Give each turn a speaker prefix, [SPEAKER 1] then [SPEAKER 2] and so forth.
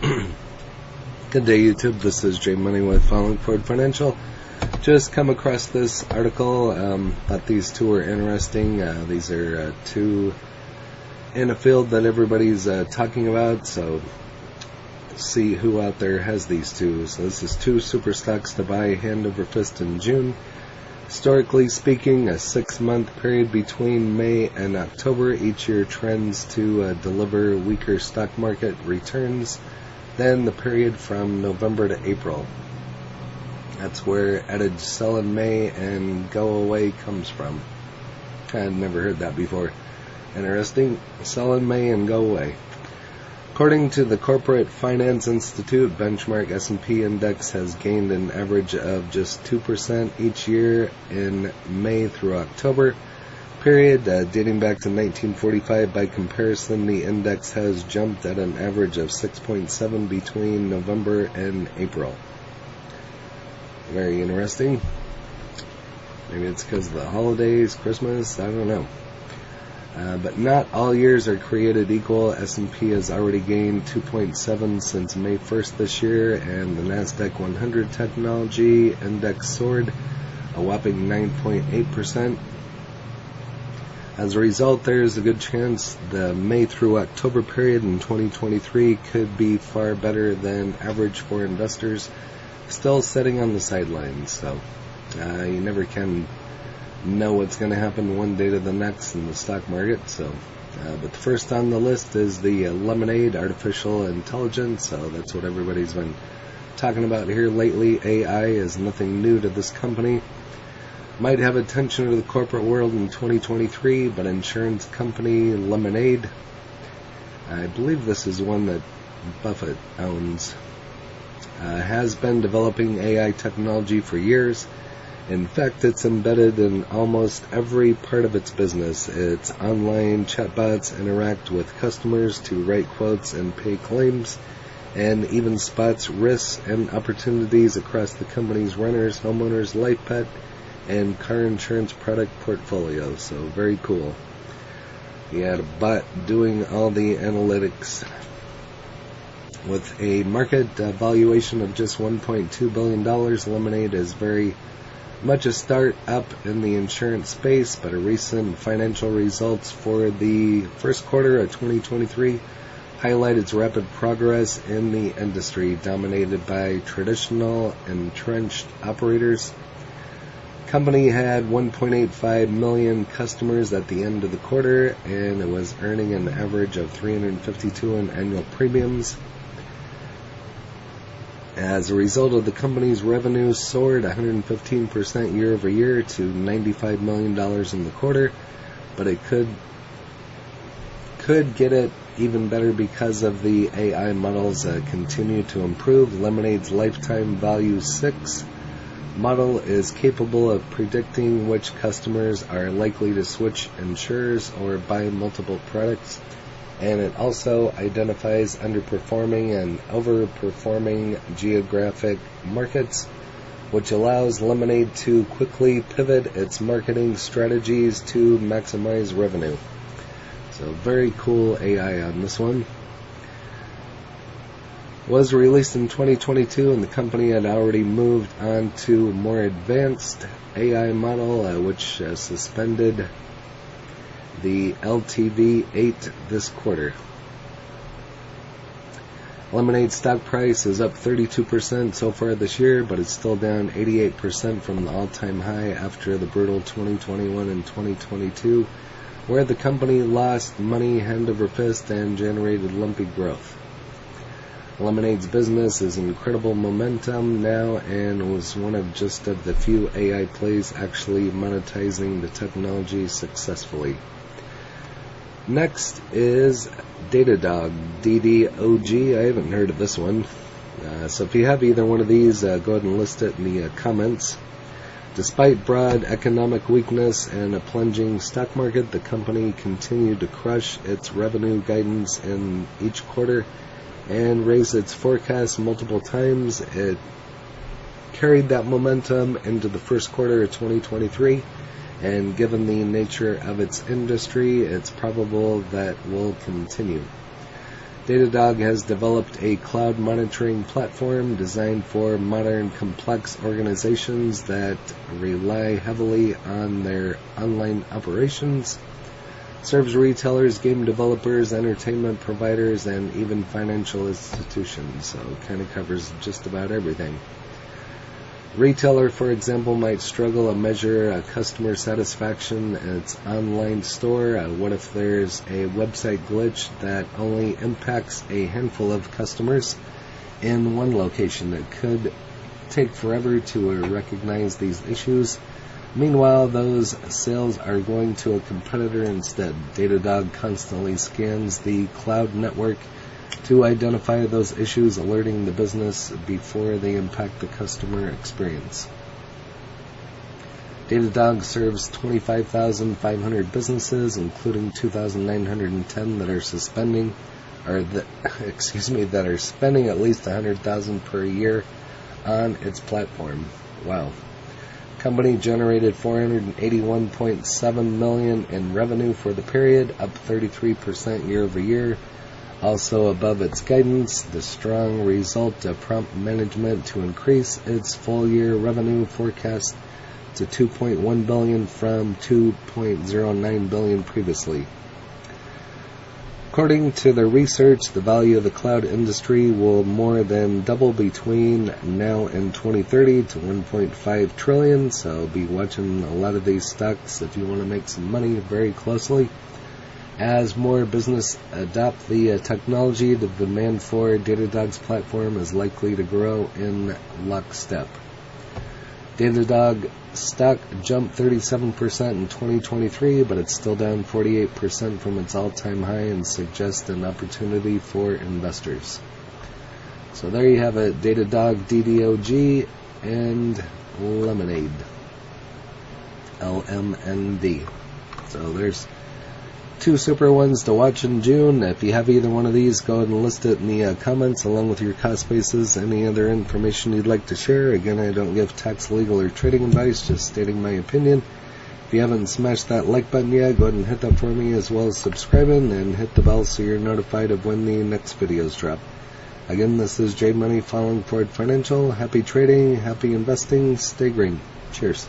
[SPEAKER 1] Good day, YouTube. This is Jay Money with Falling Forward Financial. Just come across this article. Thought these two were interesting. These are two in a field that everybody's talking about. So see who out there has these two. So this is two super stocks to buy hand over fist in June. Historically speaking, a 6-month period between May and October each year trends to deliver weaker stock market returns than the period from November to April. That's where adage sell in May and go away comes from. I'd never heard that before. Interesting. Sell in May and go away. According to the Corporate Finance Institute, benchmark S&P index has gained an average of just 2% each year in May through October period, dating back to 1945. By comparison, the index has jumped at an average of 6.7 between November and April. Very interesting. Maybe it's because of the holidays, Christmas, I don't know. But not all years are created equal. S&P has already gained 2.7 since May 1st this year, and the NASDAQ 100 Technology Index soared a whopping 9.8%. As a result, there is a good chance the May through October period in 2023 could be far better than average for investors still sitting on the sidelines. So you never can know what's going to happen one day to the next in the stock market. So but the first on the list is the LMND artificial intelligence. So that's what everybody's been talking about here lately. AI is nothing new to this company. Might have attention to the corporate world in 2023, but insurance company LMND, I believe this is one that Buffett owns, has been developing AI technology for years. In fact, it's embedded in almost every part of its business. Its online chatbots interact with customers to write quotes and pay claims, and even spots risks and opportunities across the company's renters, homeowners, life, pet, and car insurance product portfolio. So very cool. He had a bot doing all the analytics. With a market valuation of just $1.2 billion, LMND is very much a start-up in the insurance space, but a recent financial results for the first quarter of 2023 highlight its rapid progress in the industry, dominated by traditional entrenched operators. Company had 1.85 million customers at the end of the quarter, and it was earning an average of $352 in annual premiums. As a result of the company's revenue soared 115% year over year to $95 million in the quarter, but it could get it even better because of the AI models continue to improve. LMND's lifetime value 6 model is capable of predicting which customers are likely to switch insurers or buy multiple products, and it also identifies underperforming and overperforming geographic markets, which allows LMND to quickly pivot its marketing strategies to maximize revenue. So very cool AI on this one. Was released in 2022, and the company had already moved on to a more advanced AI model, which suspended the LTV8 this quarter. LMND stock price is up 32% so far this year, but it's still down 88% from the all-time high after the brutal 2021 and 2022, where the company lost money hand over fist and generated lumpy growth. LMND's business is incredible momentum now, and was one of just of the few AI plays actually monetizing the technology successfully. Next is Datadog, DDOG. I haven't heard of this one. So if you have either one of these, go ahead and list it in the comments. Despite broad economic weakness and a plunging stock market, the company continued to crush its revenue guidance in each quarter and raised its forecast multiple times. It carried that momentum into the first quarter of 2023, and given the nature of its industry, it's probable that will continue. Datadog has developed a cloud monitoring platform designed for modern, complex organizations that rely heavily on their online operations. Serves retailers, game developers, entertainment providers, and even financial institutions, so it kind of covers just about everything. Retailer, for example, might struggle to measure customer satisfaction at its online store. What if there's a website glitch that only impacts a handful of customers in one location? It could take forever to recognize these issues. Meanwhile, those sales are going to a competitor instead. Datadog constantly scans the cloud network to identify those issues, alerting the business before they impact the customer experience. Datadog serves 25,500 businesses, including 2,910 that are spending at least $100,000 per year on its platform. Wow. Company generated $481.7 million in revenue for the period, up 33% year over year. Also above its guidance, the strong result to prompt management to increase its full-year revenue forecast to $2.1 billion from $2.09 billion previously. According to the research, the value of the cloud industry will more than double between now and 2030 to $1.5 trillion, so be watching a lot of these stocks if you want to make some money very closely. As more business adopt the technology, the demand for Datadog's platform is likely to grow in lockstep. Datadog stock jumped 37% in 2023, but it's still down 48% from its all-time high and suggests an opportunity for investors. So there you have it, Datadog, DDOG, and Lemonade, LMND. So there's two super ones to watch in June. If you have either one of these, go ahead and list it in the comments along with your cost basis. Any other information you'd like to share. Again, I don't give tax, legal, or trading advice, just stating my opinion. If you haven't smashed that like button yet, go ahead and hit that for me, as well as subscribing and hit the bell so you're notified of when the next videos drop. Again, this is Jade Money following Ford Financial. Happy trading, happy investing, stay green. Cheers.